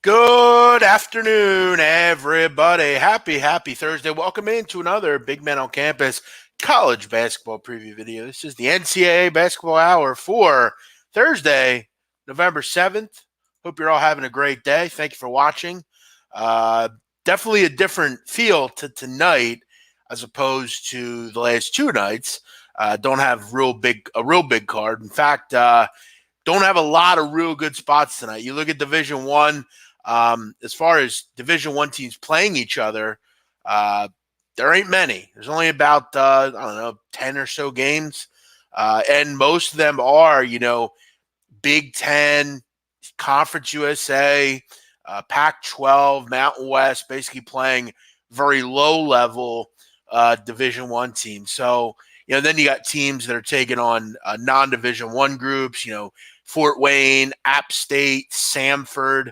Good afternoon, everybody. Happy Thursday. Welcome into another Big Men on Campus college basketball preview video. This is the NCAA basketball hour for Thursday, November 7th. Hope you're all having a great day. Thank you for watching. Uh, Definitely a different feel to tonight as opposed to the last two nights. Don't have a real big card. In fact, don't have a lot of real good spots tonight. You look at Division One. As far as Division One teams playing each other, there ain't many. There's only about 10 or so games, and most of them are Big Ten, Conference USA, Pac-12, Mountain West, basically playing very low level Division One teams. So then you got teams that are taking on non-Division One groups. Fort Wayne, App State, Samford,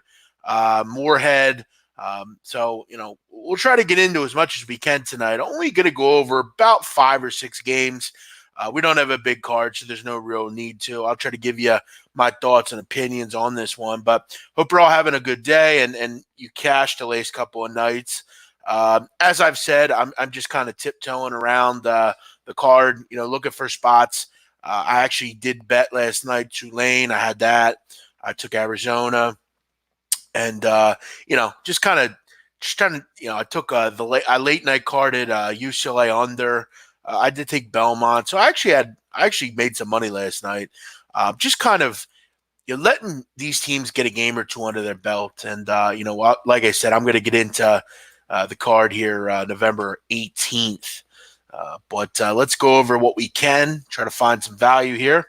Moorhead. We'll try to get into as much as we can tonight. Only going to go over about 5 or 6 games. We don't have a big card, so there's no real need to. I'll try to give you my thoughts and opinions on this one, but hope you're all having a good day and you cashed the last couple of nights. As I've said, I'm just kind of tiptoeing around the card, looking for spots. I actually did bet last night Tulane. I had that. I took Arizona, and just trying to, I took I late night carded UCLA under. I did take Belmont, so I actually made some money last night. Just kind of letting these teams get a game or two under their belt, and like I said, I'm going to get into the card here November 18th. But let's go over what we can, try to find some value here.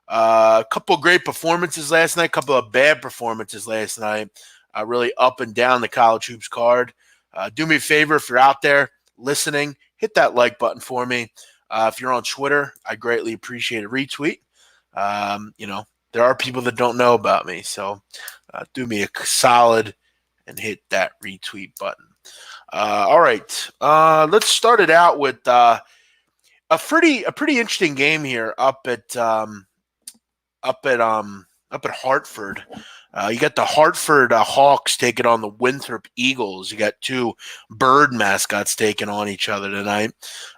A couple of great performances last night, a couple of bad performances last night, really up and down the college hoops card. Do me a favor, if you're out there listening, hit that like button for me. If you're on Twitter, I greatly appreciate a retweet. There are people that don't know about me, so do me a solid and hit that retweet button. All right, let's start it out with a pretty interesting game here up at Hartford. You got the Hartford Hawks taking on the Winthrop Eagles. You got two bird mascots taking on each other tonight.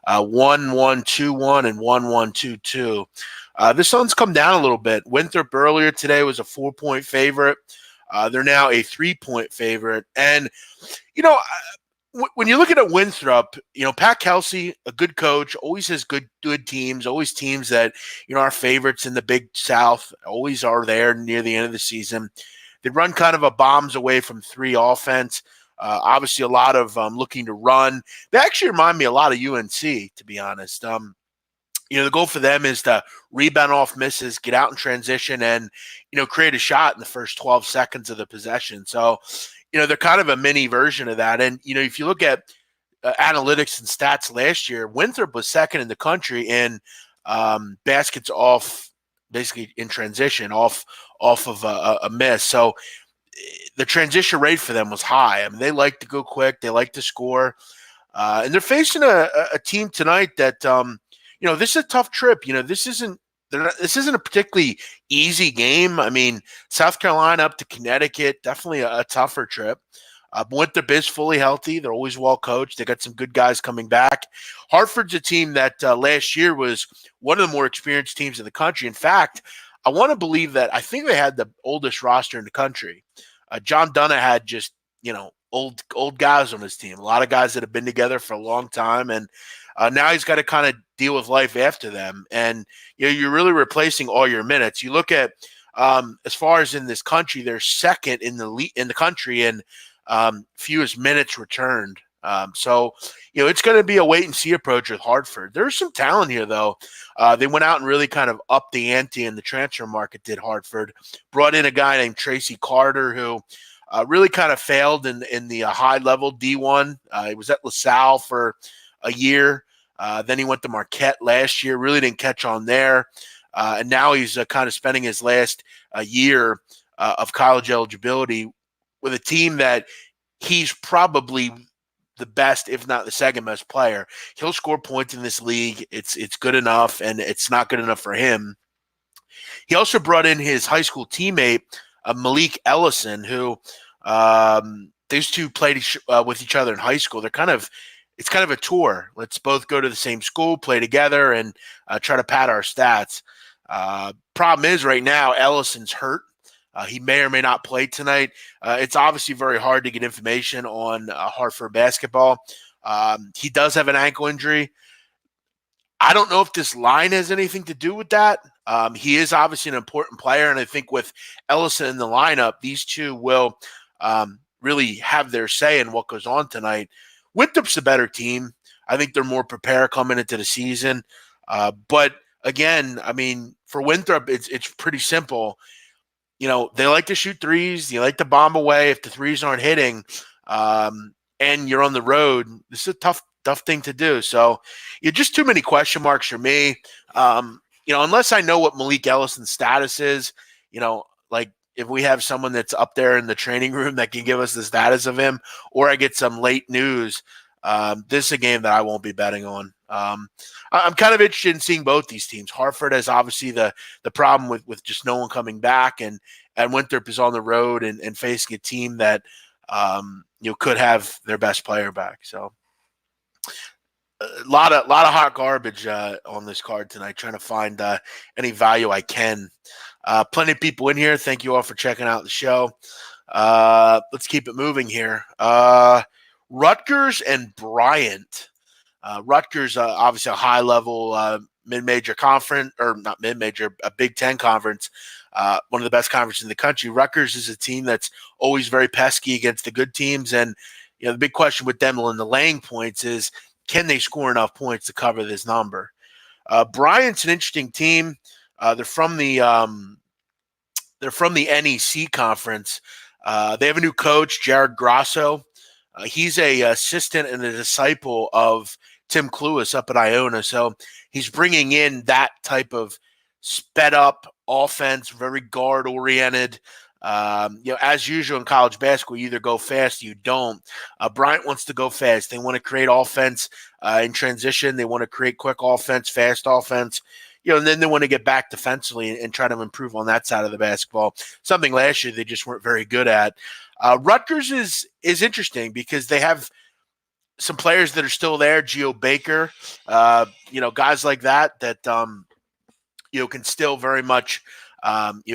1-1-2-1 and 1-1-2-2. This one's come down a little bit. Winthrop earlier today was a 4-point favorite. They're now a 3-point favorite. And, when you're looking at Winthrop, Pat Kelsey, a good coach, always has good teams, always teams that, are favorites in the Big South, always are there near the end of the season. They run kind of a bombs away from three offense. Obviously, a lot of looking to run. They actually remind me a lot of UNC, to be honest. The goal for them is to rebound off misses, get out in transition, and, create a shot in the first 12 seconds of the possession. So, they're kind of a mini version of that. And, if you look at analytics and stats last year, Winthrop was second in the country in baskets off, basically in transition, off of a miss. So the transition rate for them was high. I mean, they like to go quick. They like to score. And they're facing a team tonight that, this is a tough trip. This isn't a particularly easy game. I mean, South Carolina up to Connecticut, definitely a tougher trip. Winthrop is fully healthy. They're always well coached. They got some good guys coming back. Hartford's a team that last year was one of the more experienced teams in the country. In fact, I want to believe that I think they had the oldest roster in the country. John Dunna had just, old guys on his team, a lot of guys that have been together for a long time. And now he's got to kind of deal with life after them. And, you're really replacing all your minutes. You look at, as far as in this country, they're second in the country in fewest minutes returned. So, it's going to be a wait and see approach with Hartford. There's some talent here, though. They went out and really kind of upped the ante in the transfer market, did Hartford. Brought in a guy named Tracy Carter, who really kind of failed in the high-level D1. He was at LaSalle for a year. Then he went to Marquette last year, really didn't catch on there. And now he's kind of spending his last year of college eligibility with a team that he's probably the best, if not the second best player. He'll score points in this league. It's good enough, and it's not good enough for him. He also brought in his high school teammate, Malik Ellison, who These two played with each other in high school. It's kind of a tour. Let's both go to the same school, play together, and try to pad our stats. Problem is, right now, Ellison's hurt. He may or may not play tonight. It's obviously very hard to get information on Hartford basketball. He does have an ankle injury. I don't know if this line has anything to do with that. He is obviously an important player, and I think with Ellison in the lineup, these two will really have their say in what goes on tonight. Winthrop's a better team. I think they're more prepared coming into the season. But again, I mean, for Winthrop, it's pretty simple. They like to shoot threes. They like to bomb away if the threes aren't hitting, and you're on the road. This is a tough thing to do. So just too many question marks for me. Unless I know what Malik Ellison's status is, like if we have someone that's up there in the training room that can give us the status of him, or I get some late news, this is a game that I won't be betting on. I'm kind of interested in seeing both these teams. Hartford has obviously the problem with just no one coming back, and Winthrop is on the road and facing a team that could have their best player back. So a lot of hot garbage on this card tonight. Trying to find any value I can. Plenty of people in here. Thank you all for checking out the show. Let's keep it moving here. Rutgers and Bryant. Rutgers, obviously a high-level mid-major conference, or not mid-major, a Big Ten conference, one of the best conferences in the country. Rutgers is a team that's always very pesky against the good teams, and the big question with them in the laying points is, can they score enough points to cover this number? Bryant's an interesting team. They're from the NEC conference. They have a new coach, Jared Grasso. He's a assistant and a disciple of Tim Cluis up at Iona. So he's bringing in that type of sped up offense, very guard oriented. As usual in college basketball, you either go fast or you don't. Bryant wants to go fast. They want to create offense in transition. They want to create quick offense, fast offense. And then they want to get back defensively and try to improve on that side of the basketball. Something last year they just weren't very good at. Rutgers is interesting because they have some players that are still there. Geo Baker, guys like that can still very much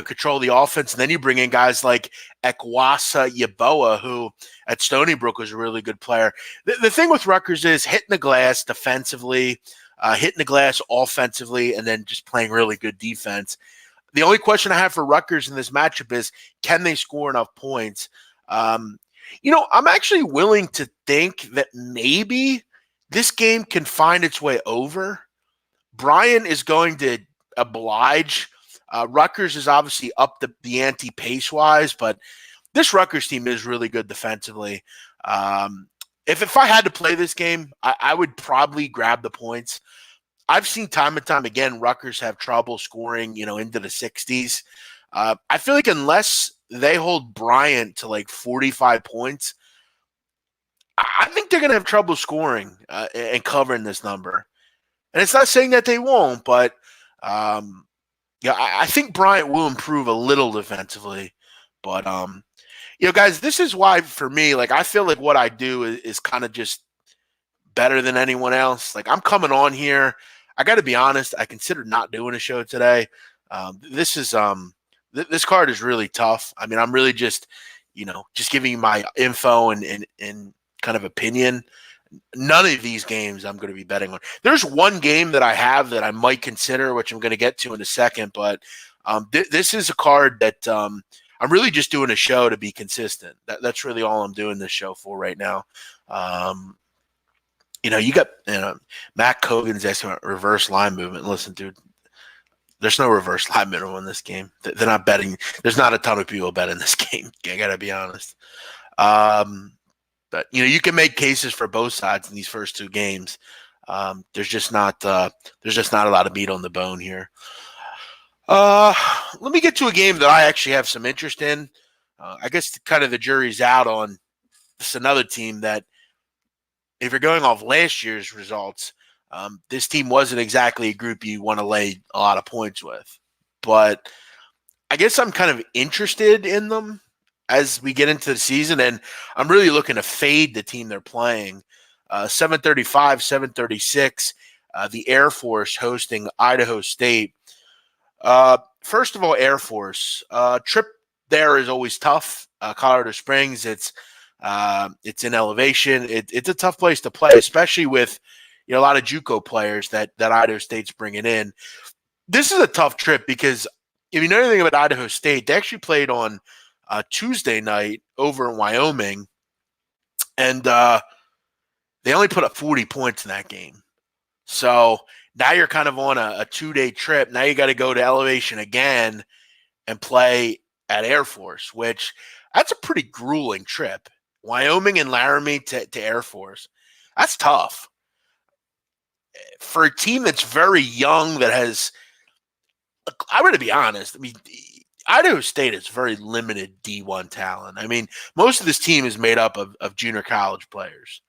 control the offense. And then you bring in guys like Ekwasa Yeboah, who at Stony Brook was a really good player. The thing with Rutgers is hitting the glass defensively, hitting the glass offensively, and then just playing really good defense. The only question I have for Rutgers in this matchup is, can they score enough points? I'm actually willing to think that maybe this game can find its way over. Bryant is going to oblige. Rutgers is obviously up the ante pace-wise, but this Rutgers team is really good defensively. If I had to play this game, I would probably grab the points. I've seen time and time again Rutgers have trouble scoring, into the 60s. I feel like unless they hold Bryant to like 45 points, I think they're going to have trouble scoring and covering this number. And it's not saying that they won't, but I think Bryant will improve a little defensively. But guys, this is why for me, like I feel like what I do is kind of just better than anyone else. Like I'm coming on here. I got to be honest. I considered not doing a show today. This card is really tough. I mean, I'm really just giving you my info and kind of opinion. None of these games I'm going to be betting on. There's one game that I have that I might consider, which I'm going to get to in a second. But this is a card that I'm really just doing a show to be consistent. That's really all I'm doing this show for right now. You got Matt Cogan's asking about reverse line movement. Listen, dude, there's no reverse line movement in this game. They're not betting. There's not a ton of people betting this game. I got to be honest. But you can make cases for both sides in these first two games. There's just not a lot of meat on the bone here. Let me get to a game that I actually have some interest in. I guess kind of the jury's out on this another team that, if you're going off last year's results, this team wasn't exactly a group you want to lay a lot of points with. But I guess I'm kind of interested in them. as we get into the season, and I'm really looking to fade the team they're playing. 7:35, 7:36, the Air Force hosting Idaho State. First of all, Air Force trip there is always tough. Colorado Springs, it's in elevation. It's a tough place to play, especially with a lot of JUCO players that Idaho State's bringing in. This is a tough trip because if you know anything about Idaho State, they actually played on Tuesday night over in Wyoming, and they only put up 40 points in that game. So now you're kind of on a 2-day trip. Now you got to go to elevation again and play at Air Force, which that's a pretty grueling trip. Wyoming and Laramie to Air Force. That's tough. For a team that's very young, that has, I'm going to be honest, I mean, Idaho State has very limited D1 talent. I mean, most of this team is made up of junior college players.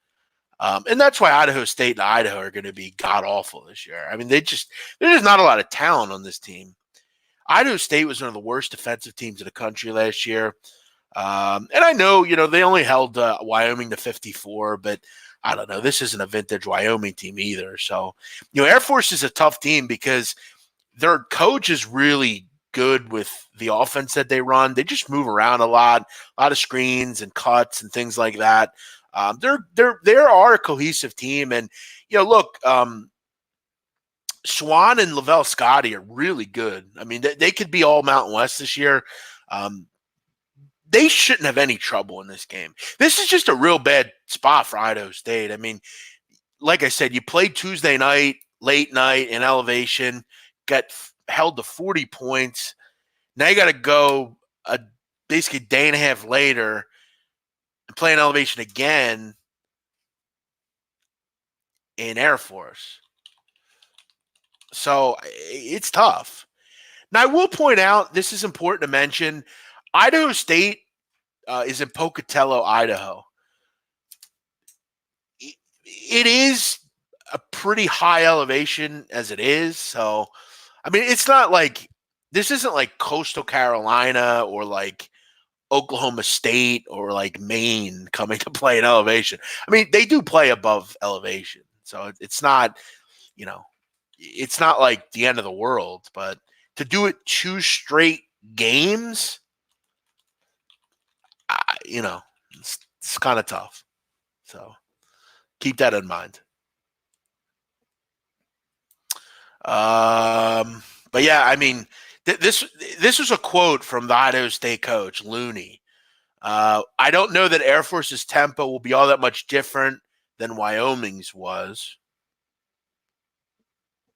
And that's why Idaho State and Idaho are going to be god-awful this year. I mean, there's just not a lot of talent on this team. Idaho State was one of the worst defensive teams in the country last year. And I know, they only held Wyoming to 54, but I don't know. This isn't a vintage Wyoming team either. So, Air Force is a tough team because their coach is really good with the offense that they run. They just move around a lot of screens and cuts and things like that. They are a cohesive team, and look, Swan and Lavelle Scotty are really good. I mean, they could be all Mountain West this year. They shouldn't have any trouble in this game. This is just a real bad spot for Idaho State. I mean, like I said, you played Tuesday night, late night in elevation, got held to 40 points. Now you got to go basically a day and a half later and play an elevation again in Air Force. So it's tough. Now, I will point out, this is important to mention, Idaho State is in Pocatello, Idaho. It is a pretty high elevation as it is. So, I mean, it's not like, this isn't like Coastal Carolina or like Oklahoma State or like Maine coming to play in elevation. I mean, they do play above elevation. So it's not, it's not like the end of the world, but to do it 2 straight games, it's kind of tough. So keep that in mind. But yeah, I mean, this was a quote from the Idaho State coach, Looney. I don't know that Air Force's tempo will be all that much different than Wyoming's was.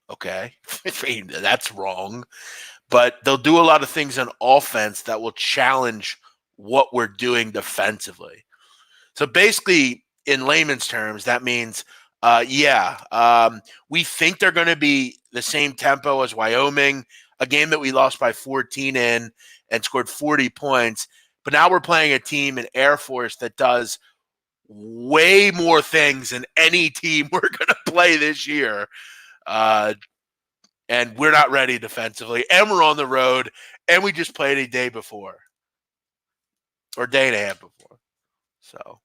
Okay, that's wrong. But they'll do a lot of things on offense that will challenge what we're doing defensively. So basically, in layman's terms, that means, we think they're going to be the same tempo as Wyoming, a game that we lost by 14 in and scored 40 points. But now we're playing a team in Air Force that does way more things than any team we're going to play this year. And we're not ready defensively, and we're on the road, and we just played a day before, or day and a half before. So,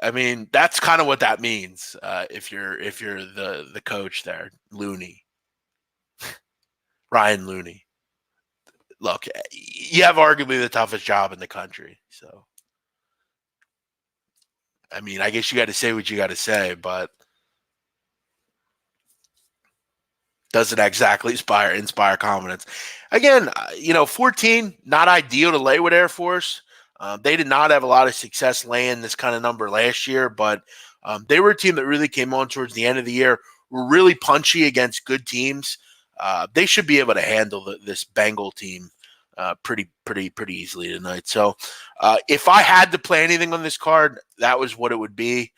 I mean, that's kind of what that means. If you're the coach there, Looney, Ryan Looney. Look, you have arguably the toughest job in the country. So, I mean, I guess you got to say what you got to say, but doesn't exactly inspire confidence. Again, 14, not ideal to lay with Air Force. They did not have a lot of success laying this kind of number last year, but they were a team that really came on towards the end of the year, were really punchy against good teams. They should be able to handle this Bengal team pretty easily tonight. So if I had to play anything on this card, that was what it would be.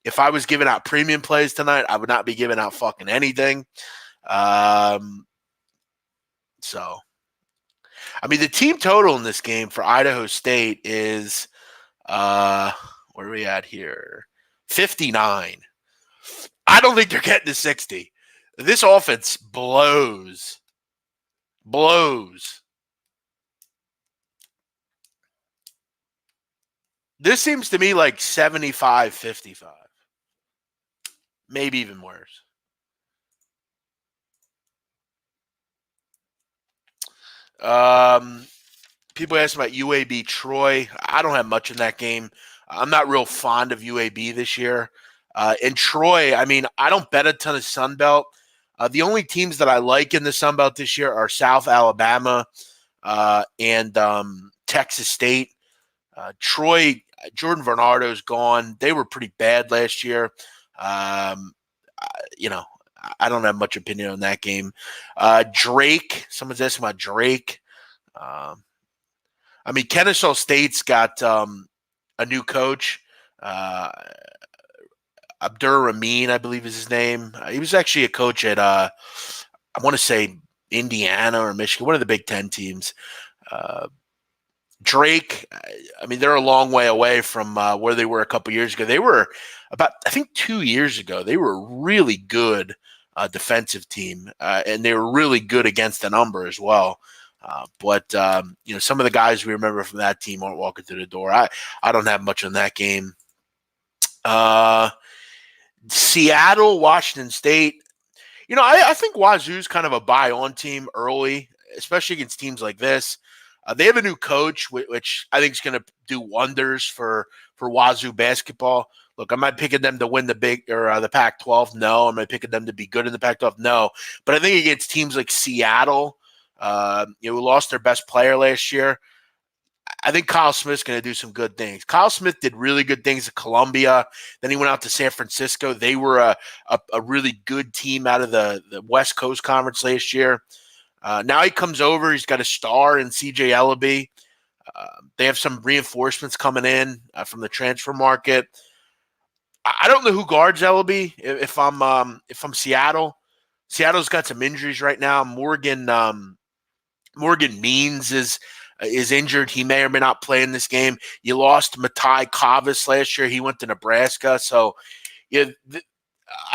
If I was giving out premium plays tonight, I would not be giving out fucking anything. So, I mean, the team total in this game for Idaho State is, where are we at here? 59. I don't think they're getting to 60. This offense blows. This seems to me like 75-55, maybe even worse. Um, People ask about UAB Troy. I don't have much in that game. I'm not real fond of UAB this year. And Troy, I mean, I don't bet a ton of Sun Belt. The only teams that I like in the Sun Belt this year are South Alabama and Texas State. Troy, Jordan Bernardo's gone. They were pretty bad last year. Um, you know, I don't have much opinion on that game. Drake, someone's asking about Drake. Um, I mean, Kennesaw State's got a new coach. Abdur Ramin, I believe is his name. He was actually a coach at, I want to say, Indiana or Michigan, one of the Big Ten teams. Uh, Drake, I mean, they're a long way away from where they were a couple years ago. They were about, I think, 2 years ago. They were a really good defensive team, and they were really good against the number as well. But some of the guys we remember from that team aren't walking through the door. I don't have much on that game. Seattle, Washington State. I think Wazoo's kind of a buy-on team early, especially against teams like this. They have a new coach, which I think is going to do wonders for Wazoo basketball. Look, am I picking them to win the the Pac-12? No. Am I picking them to be good in the Pac-12? No. But I think against teams like Seattle, who lost their best player last year, I think Kyle Smith's going to do some good things. Kyle Smith did really good things at Columbia. Then he went out to San Francisco. They were a really good team out of the West Coast Conference last year. Now he comes over. He's got a star in C.J. Ellaby. They have some reinforcements coming in from the transfer market. I don't know who guards Ellaby if I'm Seattle. Seattle's got some injuries right now. Morgan Means is injured. He may or may not play in this game. You lost Matai Kavis last year. He went to Nebraska. So I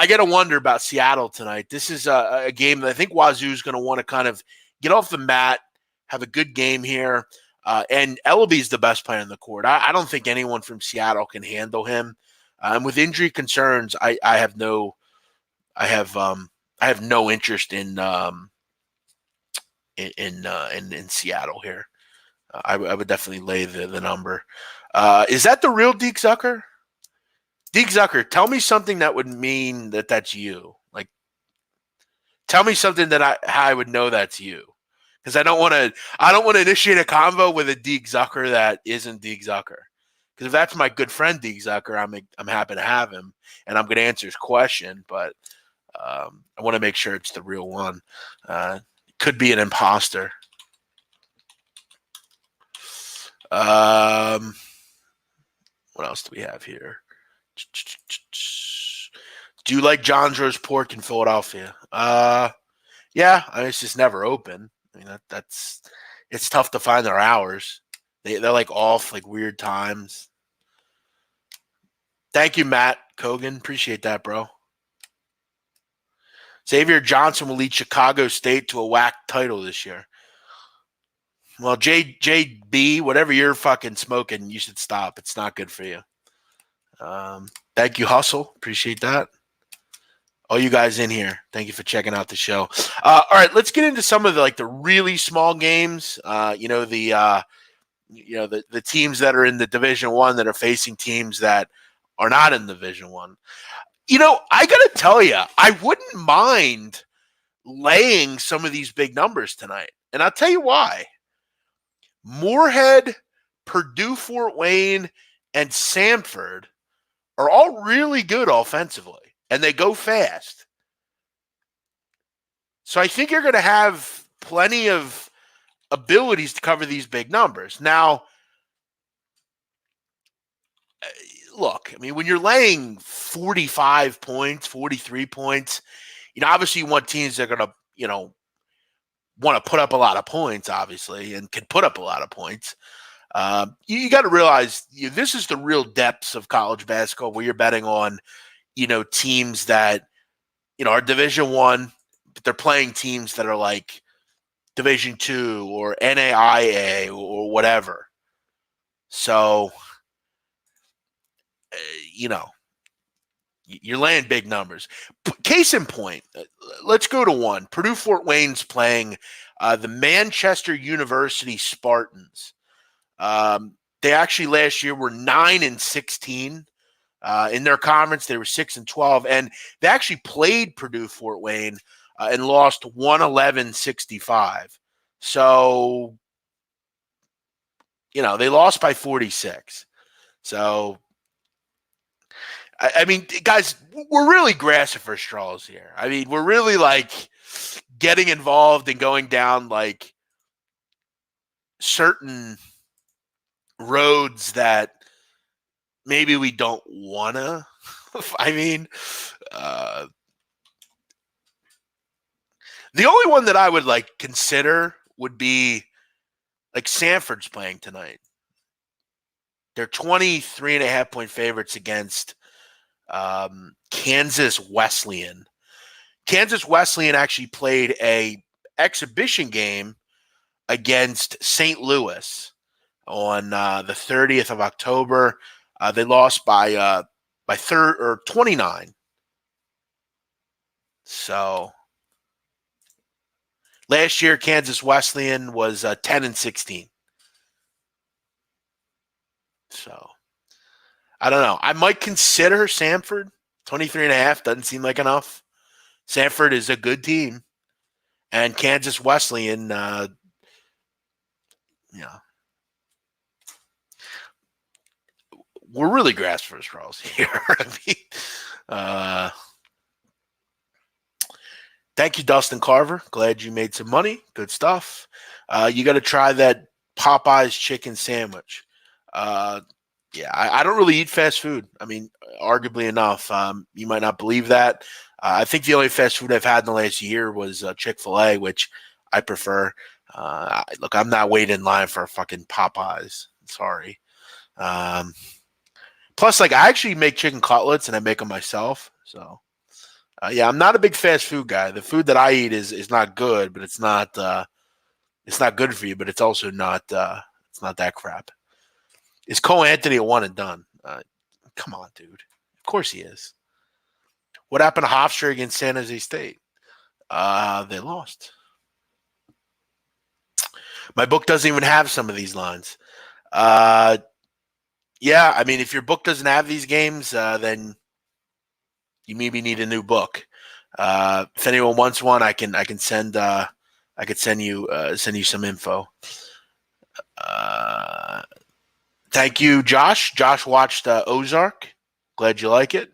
got to wonder about Seattle tonight. This is a game that I think Wazoo is going to want to kind of get off the mat, have a good game here. And Ellaby's the best player on the court. I don't think anyone from Seattle can handle him. And with injury concerns, I have no interest in Seattle here. I would definitely lay the number. Is that the real Deke Zucker? Deke Zucker, tell me something that would mean that that's you. Like, tell me something that I would know that's you. Because I don't want to initiate a convo with a Deke Zucker that isn't Deke Zucker. Because if that's my good friend Deke Zucker, I'm happy to have him, and I'm going to answer his question. But I want to make sure it's the real one. Could be an imposter. What else do we have here? Do you like John's Roast Pork in Philadelphia? Yeah, I mean, it's just never open. I mean, it's tough to find their hours. They're like off like weird times. Thank you, Matt Kogan. Appreciate that, bro. Xavier Johnson will lead Chicago State to a WAC title this year. Well, JB, whatever you're fucking smoking, you should stop. It's not good for you. Thank you, Hustle. Appreciate that. All you guys in here, thank you for checking out the show. All right, let's get into some of the really small games. The teams that are in the Division I that are facing teams that are not in Division I. I got to tell you, I wouldn't mind laying some of these big numbers tonight. And I'll tell you why. Moorhead, Purdue Fort Wayne, and Samford are all really good offensively, and they go fast. So I think you're going to have plenty of abilities to cover these big numbers. Now, look, I mean, when you're laying 45 points, 43 points, obviously you want teams that are going to, want to put up a lot of points, obviously, and can put up a lot of points. You got to realize this is the real depths of college basketball where you're betting on, teams that, are Division I, but they're playing teams that are like Division II or NAIA or whatever. So you're laying big numbers. Case in point, let's go to one. Purdue Fort Wayne's playing the Manchester University Spartans. They actually last year were 9-16 in their conference. They were 6-12, and they actually played Purdue Fort Wayne and lost 111-65. So, they lost by 46. So, I mean, guys, we're really grasping for straws here. I mean, we're really getting involved and going down certain roads that maybe we don't want to. I mean, the only one that I would consider would be Samford's playing tonight. They're 23.5-point favorites against Kansas Wesleyan. Kansas Wesleyan actually played a exhibition game against St. Louis on the 30th of October. They lost by 29. So last year, Kansas Wesleyan was 10-16. So I don't know. I might consider Samford. 23.5 doesn't seem like enough. Samford is a good team, and Kansas Wesleyan, we're really grasping for straws here. I mean, thank you, Dustin Carver. Glad you made some money. Good stuff. You got to try that Popeye's chicken sandwich. Yeah, I don't really eat fast food. I mean, arguably enough. You might not believe that. I think the only fast food I've had in the last year was Chick-fil-A, which I prefer. Look, I'm not waiting in line for fucking Popeyes. Sorry. Plus, I actually make chicken cutlets and I make them myself. So, yeah, I'm not a big fast food guy. The food that I eat is not good, but it's not good for you. But it's also not it's not that crap. Is Cole Anthony a one and done? Come on, dude. Of course he is. What happened to Hofstra against San Jose State? They lost. My book doesn't even have some of these lines. Yeah, I mean, if your book doesn't have these games, then you maybe need a new book. If anyone wants one, I can send you some info. Thank you, Josh. Josh watched Ozark. Glad you like it.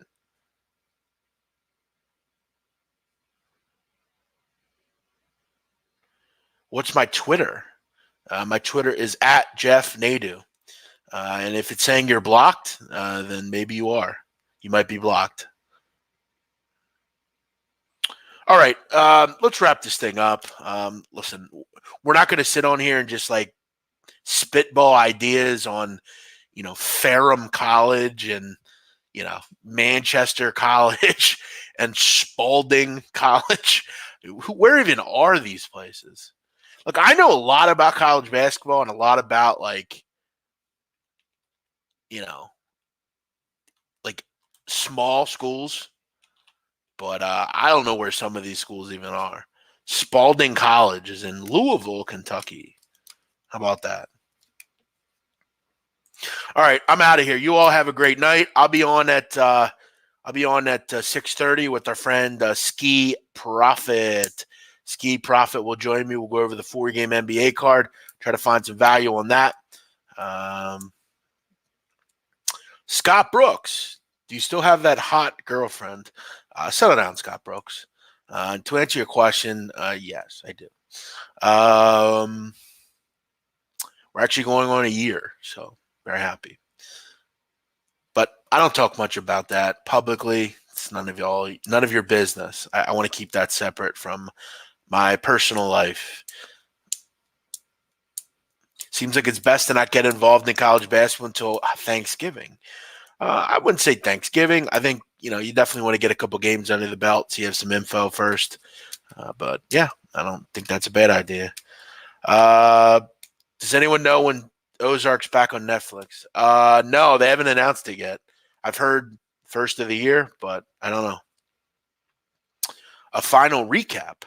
What's my Twitter? My Twitter is at Jeff Nadu. And if it's saying you're blocked, then maybe you are. You might be blocked. All right, let's wrap this thing up. Listen, we're not going to sit on here and just spitball ideas on, Ferrum College and, Manchester College and Spalding College. Where even are these places? Look, I know a lot about college basketball and a lot about small schools, but I don't know where some of these schools even are. Spalding College is in Louisville, Kentucky. How about that? All right, I'm out of here. You all have a great night. I'll be on at 6:30 with our friend Ski Profit. Ski Profit will join me. We'll go over the 4-game NBA card, try to find some value on that. Scott Brooks, do you still have that hot girlfriend? Settle down, Scott Brooks. To answer your question, yes, I do. We're actually going on a year, so very happy. But I don't talk much about that publicly. It's none of your business. I want to keep that separate from my personal life. Seems like it's best to not get involved in college basketball until Thanksgiving. I wouldn't say Thanksgiving. I think, you definitely want to get a couple games under the belt so you have some info first. But, yeah, I don't think that's a bad idea. Does anyone know when Ozark's back on Netflix? No, they haven't announced it yet. I've heard first of the year, but I don't know. A final recap?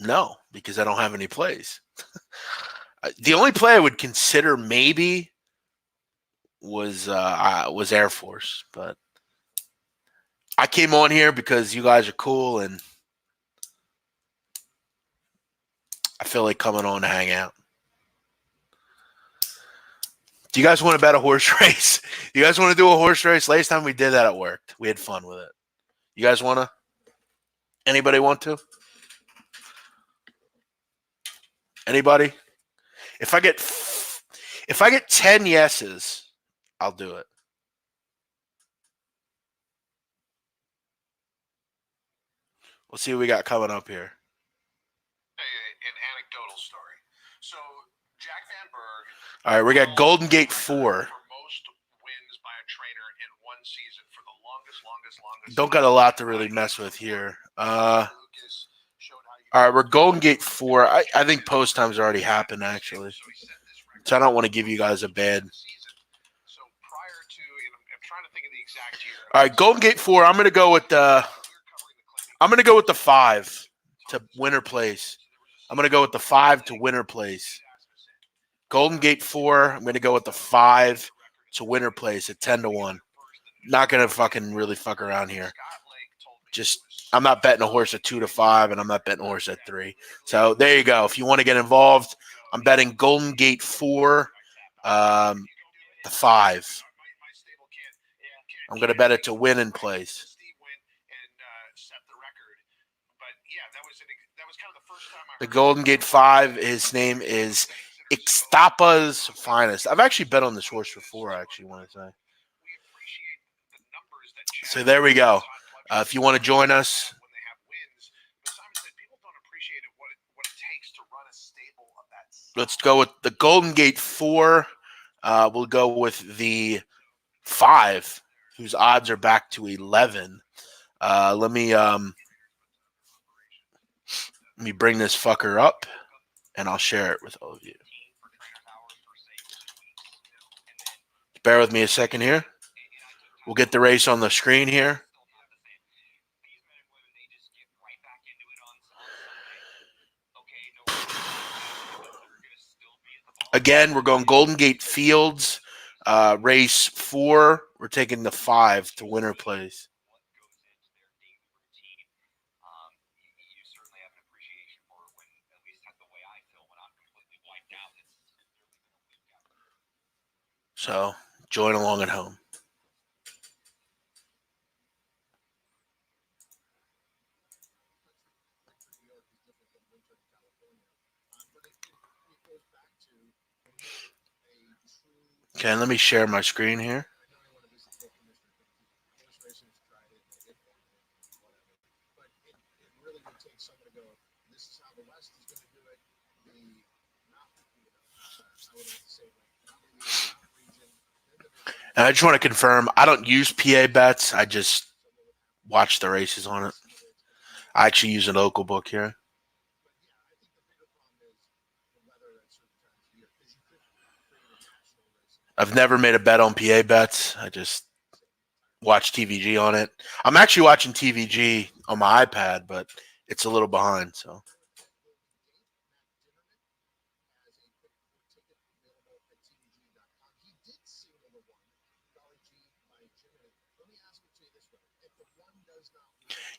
No, because I don't have any plays. The only play I would consider maybe was Air Force, but I came on here because you guys are cool and I feel like coming on to hang out. Do you guys want to bet a horse race? You guys want to do a horse race? Last time we did that, it worked. We had fun with it. You guys want to? Anybody want to? Anybody? If I get 10 yeses, I'll do it. We'll see what we got coming up here. An anecdotal story. So Jack Van Berg. All right, we got Golden Gate 4. Most wins by a trainer in one season for the longest. Don't got a lot to really mess with here. All right, we're Golden Gate 4. I think post time's already happened, actually. So I don't want to give you guys a bad. So prior to, I'm trying to think of the exact year. All right, Golden Gate 4. I'm going to go with the 5 to winner place. I'm going to go with the 5 to winner place. Golden Gate 4. I'm going to go with the 5 to winner place at 10-1. Not going to fucking really fuck around here. Just, I'm not betting a horse at 2-5, and I'm not betting a horse at 3. So there you go. If you want to get involved, I'm betting Golden Gate 4, the 5. I'm going to bet it to win in place. The Golden Gate 5, his name is Ixtapa's Finest. I've actually bet on this horse before, I actually want to say. So there we go. If you want to join us. Let's go with the Golden Gate 4. We'll go with the 5, whose odds are back to 11. Let me bring this fucker up, and I'll share it with all of you. Bear with me a second here. We'll get the race on the screen here. Again, we're going Golden Gate Fields, race 4. We're taking the 5 to winner place. So join along at home. Okay, let me share my screen here. And I just want to confirm, I don't use PA bets. I just watch the races on it. I actually use a local book here. I've never made a bet on PA bets. I just watch TVG on it. I'm actually watching TVG on my iPad, but it's a little behind. So.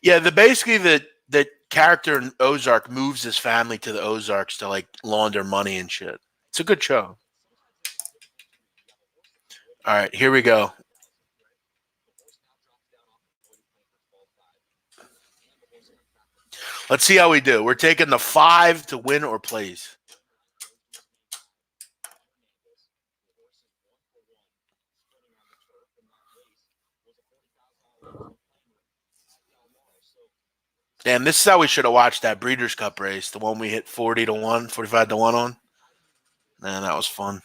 Yeah, the character in Ozark moves his family to the Ozarks to like launder money and shit. It's a good show. All right, here we go. Let's see how we do. We're taking the 5 to win or place. Damn, this is how we should have watched that Breeders' Cup race, the one we hit 40-1, 45-1 on. Man, that was fun.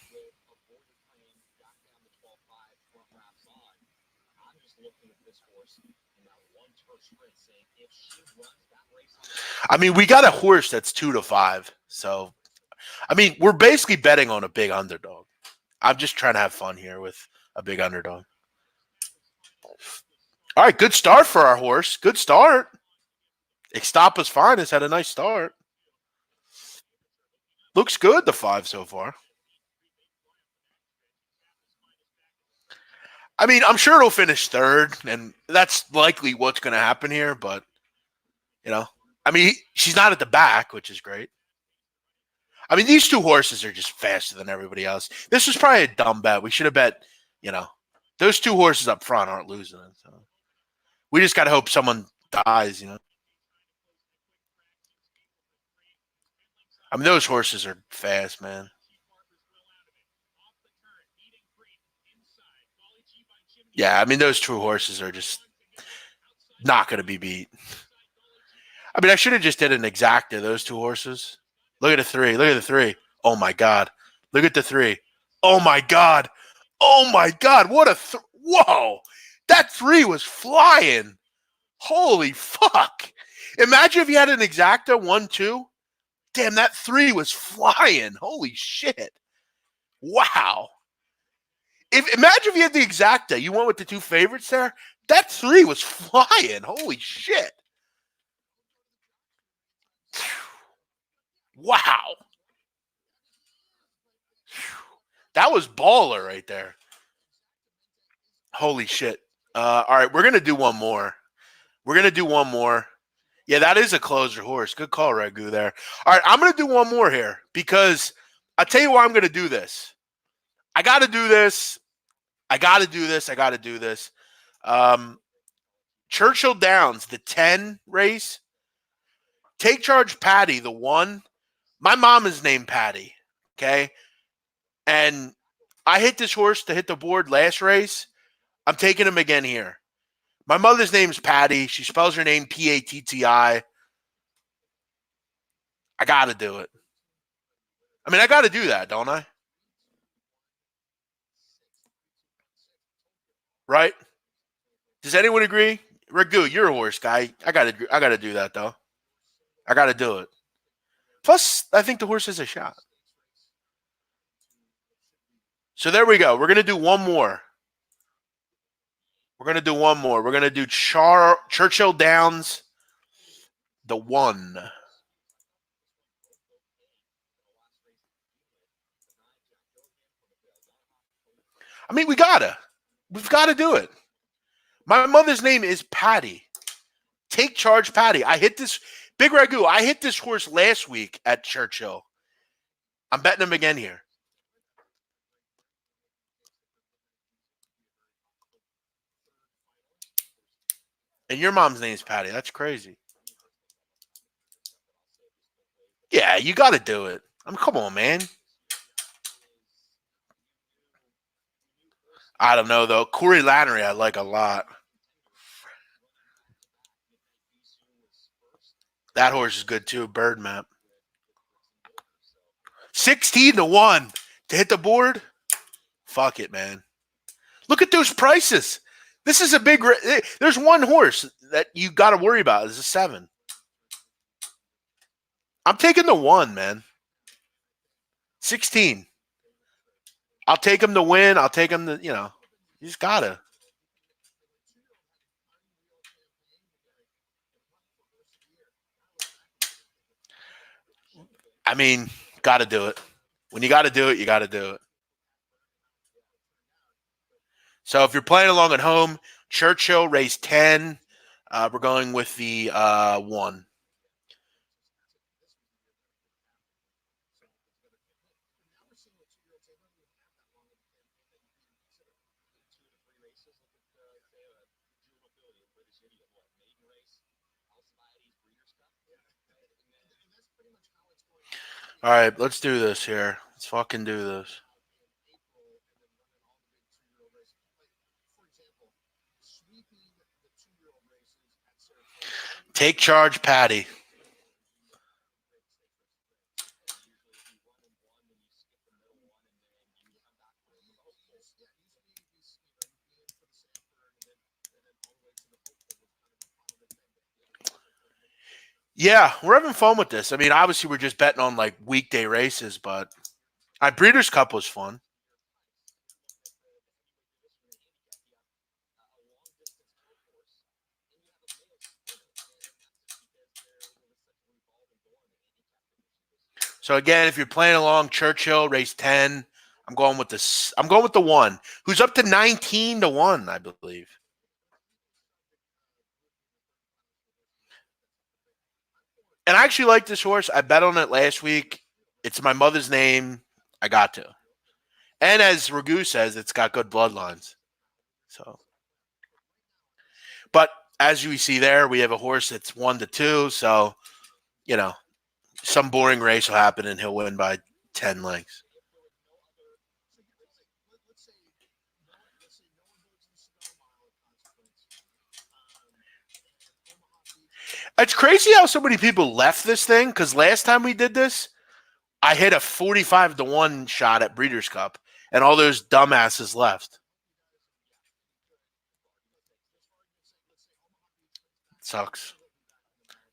I mean, we got a horse that's 2-5. So, I mean, we're basically betting on a big underdog. I'm just trying to have fun here with a big underdog. All right, good start for our horse. Good start. Ixtapa's Finest had a nice start. Looks good, the 5 so far. I mean, I'm sure it'll finish third, and that's likely what's going to happen here, but, I mean, she's not at the back, which is great. I mean, these two horses are just faster than everybody else. This was probably a dumb bet. We should have bet, those two horses up front aren't losing it. So we just got to hope someone dies, I mean, those horses are fast, man. Yeah, I mean, those two horses are just not going to be beat. I mean, I should have just did an exacta, those two horses. Look at the 3. Look at the 3. Oh, my God. Look at the 3. Oh, my God. Oh, my God. What a whoa. That 3 was flying. Holy fuck. Imagine if you had an exacta 1-2. Damn, that 3 was flying. Holy shit. Wow. Imagine if you had the exacta. You went with the 2 favorites there. That 3 was flying. Holy shit. Wow. That was baller right there. Holy shit. All right, we're going to do one more. Yeah, that is a closer horse. Good call, Ragu, there. All right, I'm going to do one more here because I'll tell you why I'm going to do this. I got to do this. Churchill Downs, the 10 race. Take Charge Patty, the 1. My mom is named Patty, okay? And I hit this horse to hit the board last race. I'm taking him again here. My mother's name's Patty. She spells her name Patti. I got to do it. I mean, I got to do that, don't I? Right? Does anyone agree? Ragu, you're a horse guy. I got to do that though. I got to do it. Plus, I think the horse has a shot. So there we go. We're going to do one more. We're going to do Churchill Downs, the 1. I mean, we've got to do it. My mother's name is Patty. Take Charge Patty. I hit this, Big Ragu, I hit this horse last week at Churchill. I'm betting him again here. And your mom's name is Patty. That's crazy. Yeah, you got to do it. I mean, come on, man. I don't know, though. Corey Lannery I like a lot. That horse is good, too. Bird map. 16-1 to hit the board. Fuck it, man. Look at those prices. This is a big. There's one horse that you got to worry about. It's a 7. I'm taking the 1, man. 16. I'll take him to win. I'll take him to, you just got to. I mean, got to do it. When you got to do it, you got to do it. So if you're playing along at home, Churchill race 10. We're going with the 1. All right, let's do this here. Let's fucking do this. Take Charge Patty. Yeah, we're having fun with this. I mean, obviously we're just betting on like weekday races, but Breeders' Cup was fun. So again, if you're playing along, Churchill race 10. I'm going with the 1, who's up to 19-1, I believe. And I actually like this horse. I bet on it last week. It's my mother's name. I got to. And as Ragu says, it's got good bloodlines. So, but as you see there, we have a horse that's 1-2. So, some boring race will happen and he'll win by 10 lengths. It's crazy how so many people left this thing, because last time we did this, I hit a 45-1 shot at Breeders' Cup, and all those dumbasses left. Sucks.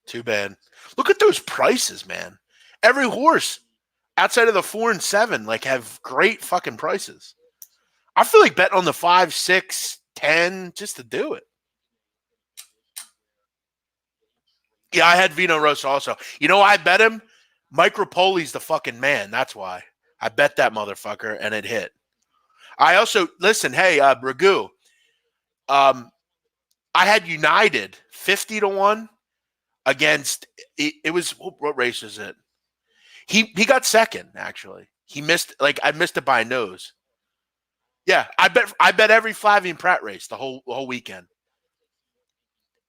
Too bad. Look at those prices, man. Every horse outside of the 4 and 7 have great fucking prices. I feel like betting on the 5, 6, 10 just to do it. Yeah, I had Vino Rosa also. You know why I bet him? Mike Rapoli's the fucking man. That's why. I bet that motherfucker, and it hit. I also, listen, hey, Ragu, I had United 50-1 against, it was, what race is it? He got second, actually. He missed, I missed it by a nose. Yeah, I bet every Flavien Prat race the whole weekend.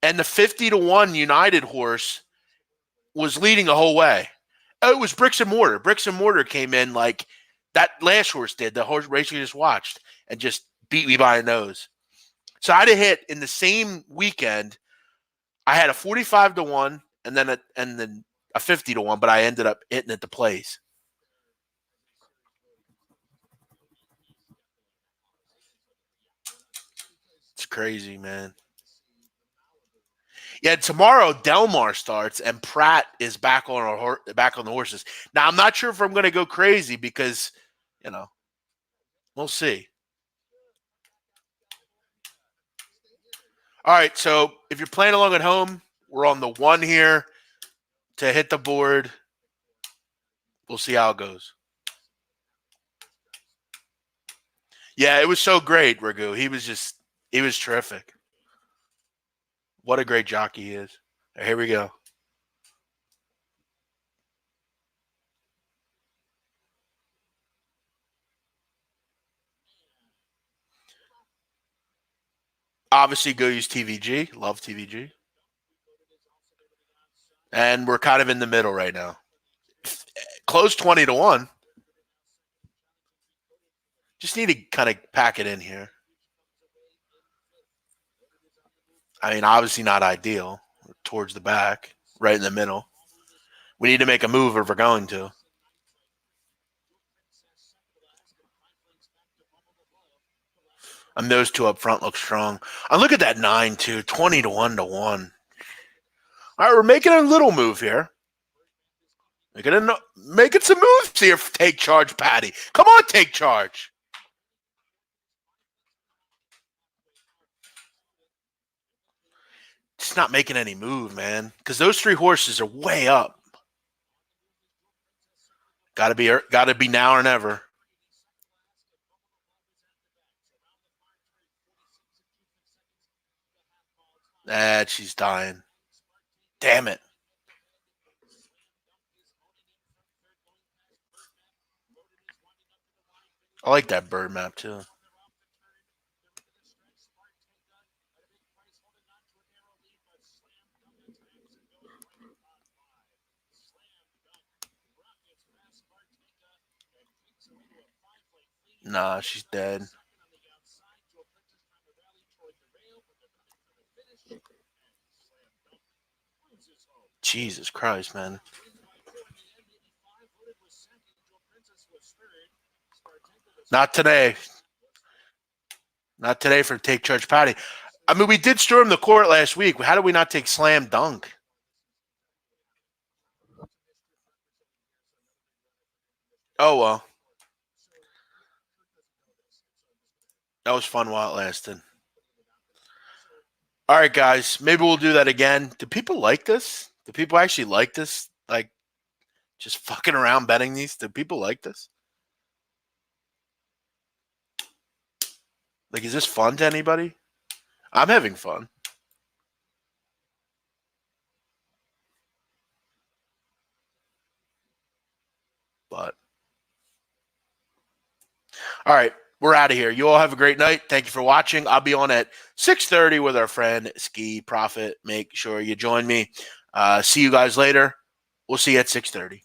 And the 50-1 United horse was leading the whole way. Oh, it was Bricks and Mortar. Bricks and Mortar came in like that last horse did, the horse race you just watched, and just beat me by a nose. So I had a hit in the same weekend. I had a 45-1 and then a 50-1, but I ended up hitting it to plays. It's crazy, man. Yeah, tomorrow Delmar starts and Pratt is back on the horses. Now I'm not sure if I'm going to go crazy because, we'll see. All right, so if you're playing along at home, we're on the 1 here to hit the board. We'll see how it goes. Yeah, it was so great, Ragu. He was terrific. What a great jockey he is. Here we go. Obviously, go use TVG. Love TVG. And we're kind of in the middle right now. Close 20-1. Just need to kind of pack it in here. I mean, obviously not ideal. Towards the back, right in the middle. We need to make a move if we're going to. And those two up front look strong. And look at that 9 too, 20-1 to 1. All right, we're making a little move here. Making some moves here. Take charge, Patty. Come on, take charge. Just not making any move, man. Because those 3 horses are way up. Got to be now or never. She's dying. Damn it. I like that bird map too. Nah, she's dead. Jesus Christ, man. Not today. Not today for Take Charge Patty. I mean, we did storm the court last week. How did we not take Slam Dunk? Oh, well. That was fun while it lasted. All right, guys. Maybe we'll do that again. Do people like this? Do people actually like this? Just fucking around betting these. Do people like this? Like, is this fun to anybody? I'm having fun. But all right, we're out of here. You all have a great night. Thank you for watching. I'll be on at 6:30 with our friend Ski Profit. Make sure you join me. See you guys later. We'll see you at 6:30.